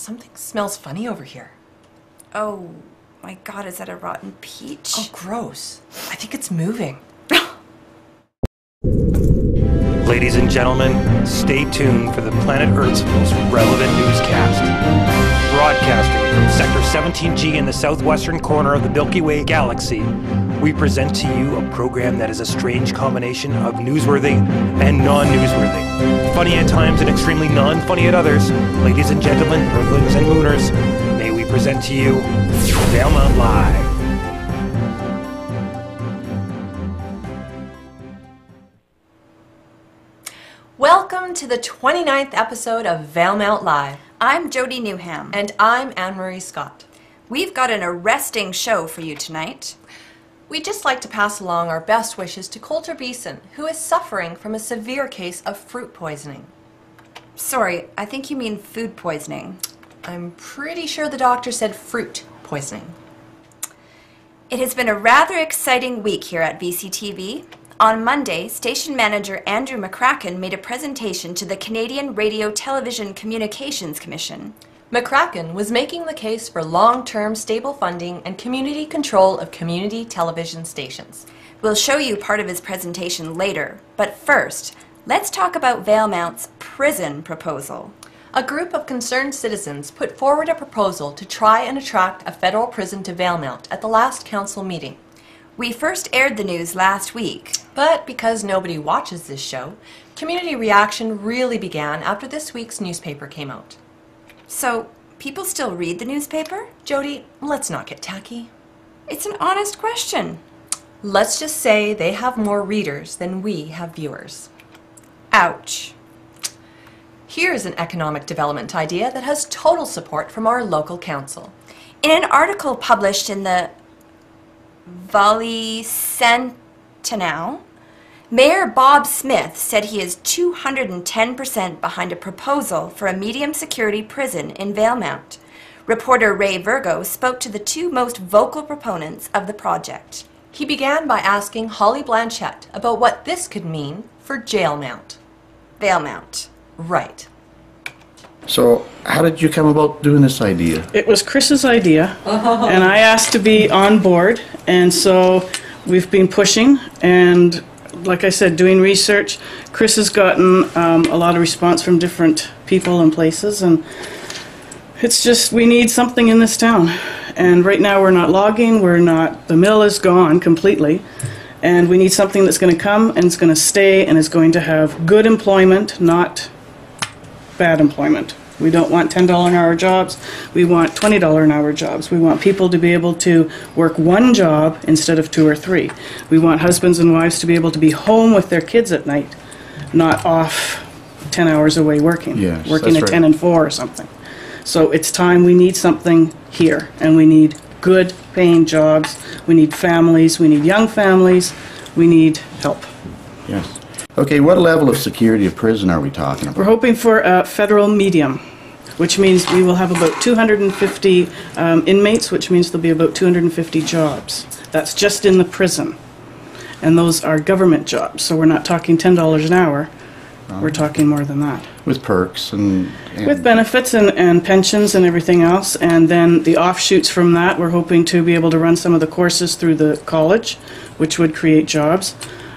Something smells funny over here. Oh my God, is that a rotten peach? Oh, gross. I think it's moving. Ladies and gentlemen, stay tuned for the planet Earth's most relevant newscast. Broadcasting from Sector 17G in the southwestern corner of the Milky Way galaxy, we present to you a program that is a strange combination of newsworthy and non-newsworthy. Funny at times and extremely non-funny at others. Ladies and gentlemen, Earthlings and Mooners, may we present to you Valemount Live. Welcome to the 29th episode of Valemount Live. I'm Jody Newham. And I'm Anne-Marie Scott. We've got an arresting show for you tonight. We'd just like to pass along our best wishes to Coulter Beeson, who is suffering from a severe case of fruit poisoning. Sorry, I think you mean food poisoning. I'm pretty sure the doctor said fruit poisoning. It has been a rather exciting week here at VCTV. On Monday, Station Manager Andru McCracken made a presentation to the Canadian Radio Television Communications Commission. McCracken was making the case for long-term stable funding and community control of community television stations. We'll show you part of his presentation later, but first, let's talk about Valemount's prison proposal. A group of concerned citizens put forward a proposal to try and attract a federal prison to Valemount at the last council meeting. We first aired the news last week. But because nobody watches this show, community reaction really began after this week's newspaper came out. So, people still read the newspaper? Jody, let's not get tacky. It's an honest question. Let's just say they have more readers than we have viewers. Ouch. Here's an economic development idea that has total support from our local council. In an article published in the Valemount, Mayor Bob Smith said he is 210% behind a proposal for a medium security prison in Valemount. Reporter Ray Virgo spoke to the two most vocal proponents of the project. He began by asking Holly Blanchette about what this could mean for Jailmount. Valemount. Right. So, how did you come about doing this idea? It was Chris's idea, and I asked to be on board, and so we've been pushing, and like I said, doing research. Chris has gotten a lot of response from different people and places, and it's just, we need something in this town. And right now we're not logging, the mill is gone completely, and we need something that's going to come and it's going to stay and is going to have good employment, not bad employment. We don't want $10 an hour jobs. We want $20 an hour jobs. We want people to be able to work one job instead of 2 or 3. We want husbands and wives to be able to be home with their kids at night, not off 10 hours away working, Yes, working that's at right. 10 and 4 or something. So it's time. We need something here, and we need good paying jobs. We need families. We need young families. We need help. Yes. Okay, what level of security of prison are we talking We're about? hoping for a federal medium, which means we will have about 250 inmates, which means there'll be about 250 jobs. That's just in the prison. And those are government jobs, so we're not talking $10 an hour. We're talking more than that. With perks and With benefits and pensions and everything else, and then the offshoots from that, we're hoping to be able to run some of the courses through the college, which would create jobs.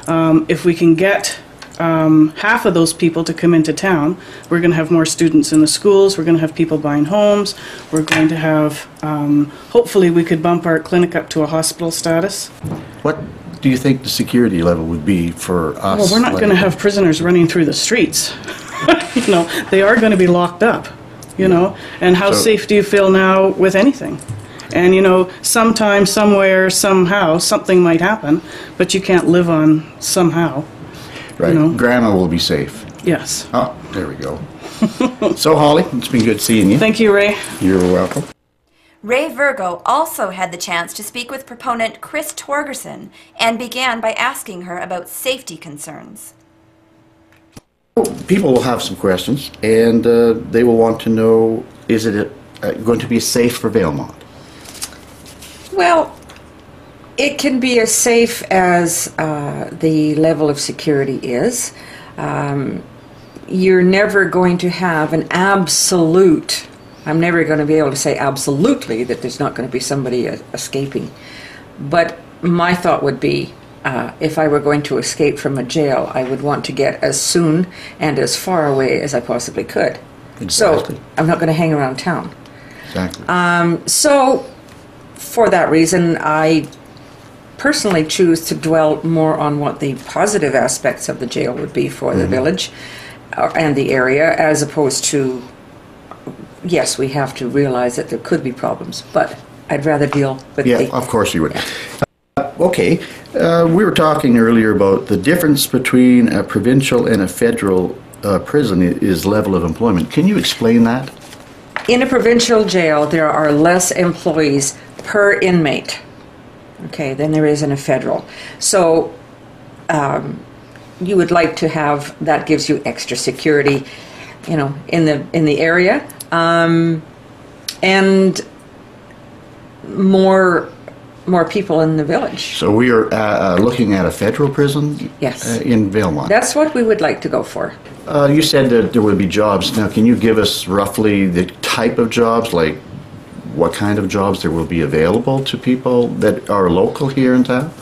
If we can get half of those people to come into town, we're going to have more students in the schools, we're going to have people buying homes, we're going to have, hopefully we could bump our clinic up to a hospital status. What do you think the security level would be for us? Well, we're not going to have prisoners running through the streets. You know, they are going to be locked up, you know, and how safe do you feel now with anything? And, you know, sometime, somewhere, somehow, something might happen, but you can't live on somehow. Right. You know. Grandma will be safe. Yes. Oh, there we go. So, Holly, it's been good seeing you. Thank you, Ray. You're welcome. Ray Virgo also had the chance to speak with proponent Chris Torgerson and began by asking her about safety concerns. People will have some questions, and they will want to know, is it going to be safe for Valemount? Well, it can be as safe as the level of security is. You're never going to have an absolute I'm never going to be able to say absolutely that there's not going to be somebody escaping. But my thought would be, if I were going to escape from a jail, I would want to get as soon and as far away as I possibly could. Exactly. So I'm not going to hang around town. Exactly. So for that reason, I personally choose to dwell more on what the positive aspects of the jail would be for the village and the area, as opposed to, yes, we have to realize that there could be problems, but I'd rather deal with Yeah, of course you would. Okay, we were talking earlier about the difference between a provincial and a federal prison is level of employment. Can you explain that? In a provincial jail, there are less employees per inmate, okay, than there is in a federal. So you would like to have, that gives you extra security, you know, in the area, and more people in the village. So we are looking at a federal prison. Yes. In Valemount. That's what we would like to go for. You said that there would be jobs. Now, can you give us roughly the type of jobs, like what kind of jobs there will be available to people that are local here in town?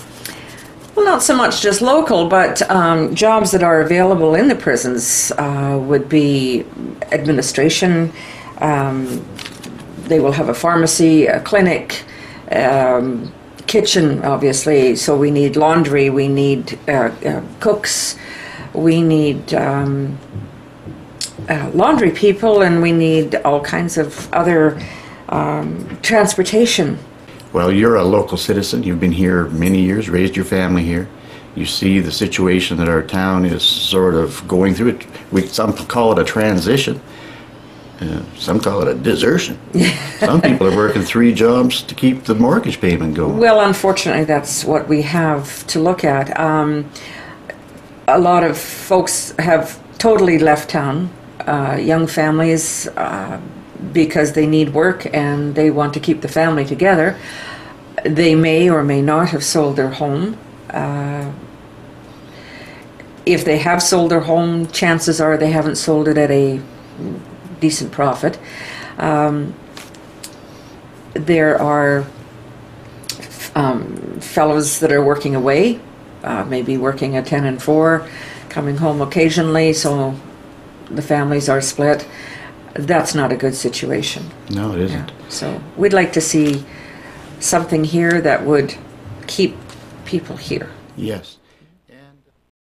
Well, not so much just local, but jobs that are available in the prisons would be administration. They will have a pharmacy, a clinic, kitchen, obviously. So we need laundry, we need cooks, we need laundry people, and we need all kinds of other transportation. Well, you're a local citizen. You've been here many years, raised your family here. You see the situation that our town is sort of going through. Some call it a transition. Some call it a desertion. Some people are working 3 jobs to keep the mortgage payment going. Well, unfortunately, that's what we have to look at. A lot of folks have totally left town, young families, because they need work and they want to keep the family together. They may or may not have sold their home. If they have sold their home, chances are they haven't sold it at a decent profit. There are fellows that are working away, maybe working a 10 and 4, coming home occasionally, so the families are split. That's not a good situation. No, it isn't. Yeah. So we'd like to see something here that would keep people here. Yes.